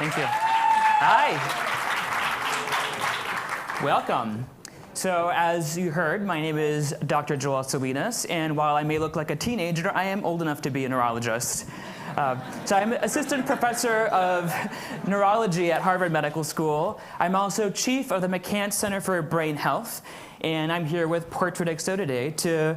Thank you. Hi. Welcome. So as you heard, my name is Dr. Joel Salinas, and while I may look like a teenager, I am old enough to be a neurologist. So I'm assistant professor of neurology at Harvard Medical School. I'm also chief of the McCann Center for Brain Health, and I'm here with Portrait XO today to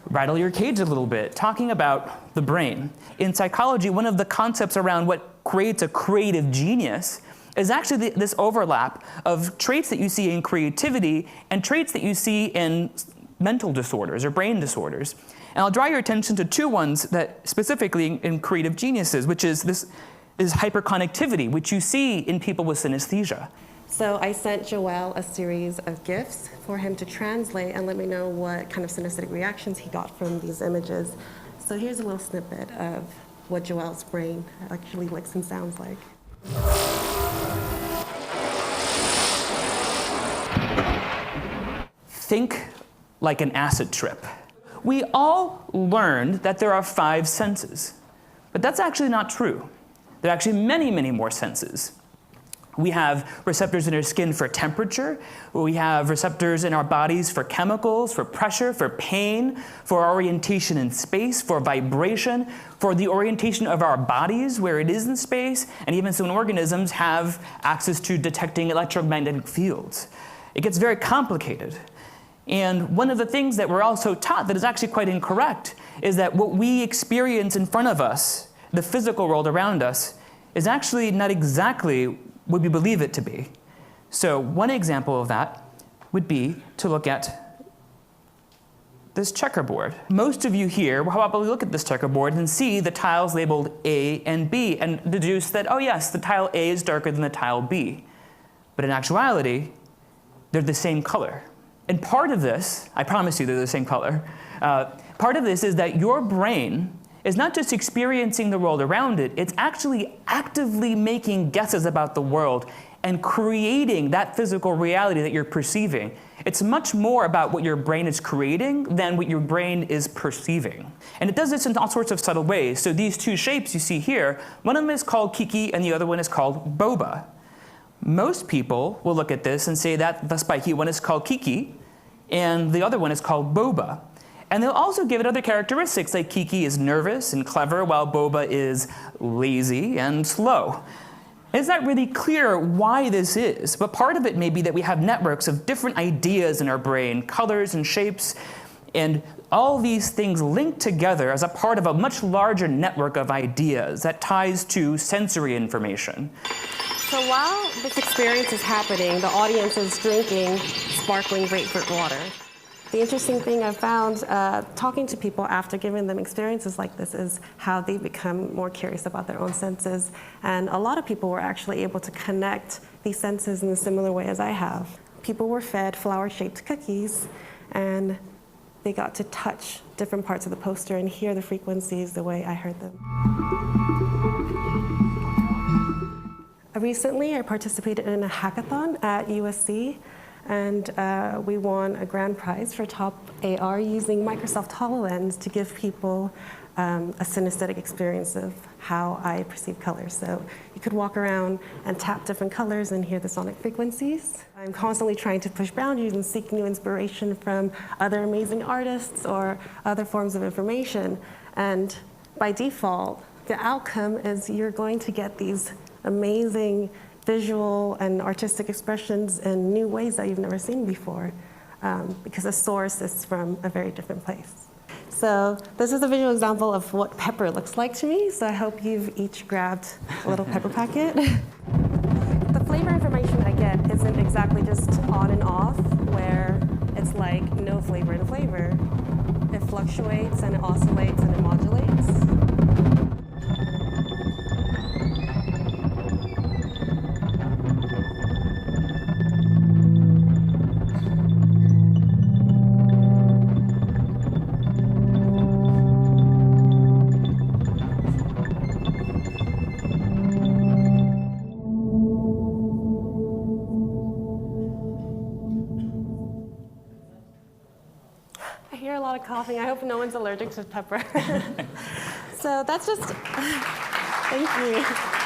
rattle your cage a little bit, talking about the brain. In psychology, one of the concepts around what creates a creative genius is actually this overlap of traits that you see in creativity and traits that you see in mental disorders or brain disorders. And I'll draw your attention to two ones that specifically in creative geniuses, which is this is hyperconnectivity, which you see in people with synesthesia. So I sent Joel a series of GIFs for him to translate and let me know what kind of synesthetic reactions he got from these images. So here's a little snippet of what Joel's brain actually looks and sounds like. Think like an acid trip. We all learned that there are 5 senses, but that's actually not true. There are actually many, many more senses. We have receptors in our skin for temperature. We have receptors in our bodies for chemicals, for pressure, for pain, for orientation in space, for vibration, for the orientation of our bodies, where it is in space, and even some organisms have access to detecting electromagnetic fields. It gets very complicated. And one of the things that we're also taught that is actually quite incorrect is that what we experience in front of us, the physical world around us, is actually not exactly what we believe it to be. So one example of that would be to look at this checkerboard. Most of you here will probably look at this checkerboard and see the tiles labeled A and B and deduce that, oh yes, the tile A is darker than the tile B. But in actuality, they're the same color. And part of this, I promise you they're the same color, part of this is that your brain is not just experiencing the world around it, it's actually actively making guesses about the world and creating that physical reality that you're perceiving. It's much more about what your brain is creating than what your brain is perceiving. And it does this in all sorts of subtle ways. So these two shapes you see here, one of them is called Kiki and the other one is called Boba. Most people will look at this and say that the spiky one is called Kiki and the other one is called Boba. And they'll also give it other characteristics, like Kiki is nervous and clever, while Boba is lazy and slow. It's not really clear why this is, but part of it may be that we have networks of different ideas in our brain, colors and shapes, and all these things linked together as a part of a much larger network of ideas that ties to sensory information. So while this experience is happening, the audience is drinking sparkling grapefruit water. The interesting thing I've found talking to people after giving them experiences like this is how they become more curious about their own senses. And a lot of people were actually able to connect these senses in a similar way as I have. People were fed flower-shaped cookies, and they got to touch different parts of the poster and hear the frequencies the way I heard them. Recently, I participated in a hackathon at USC, and we won a grand prize for top AR using Microsoft HoloLens to give people a synesthetic experience of how I perceive colors. So you could walk around and tap different colors and hear the sonic frequencies. I'm constantly trying to push boundaries and seek new inspiration from other amazing artists or other forms of information. And by default, the outcome is you're going to get these amazing visual and artistic expressions in new ways that you've never seen before, because the source is from a very different place. So this is a visual example of what pepper looks like to me, so I hope you've each grabbed a little pepper packet. The flavor information I get isn't exactly just on and off, where it's like no flavor in flavor. It fluctuates and it oscillates and it modulates. I hear a lot of coughing. I hope no one's allergic to pepper. So that's just, thank you.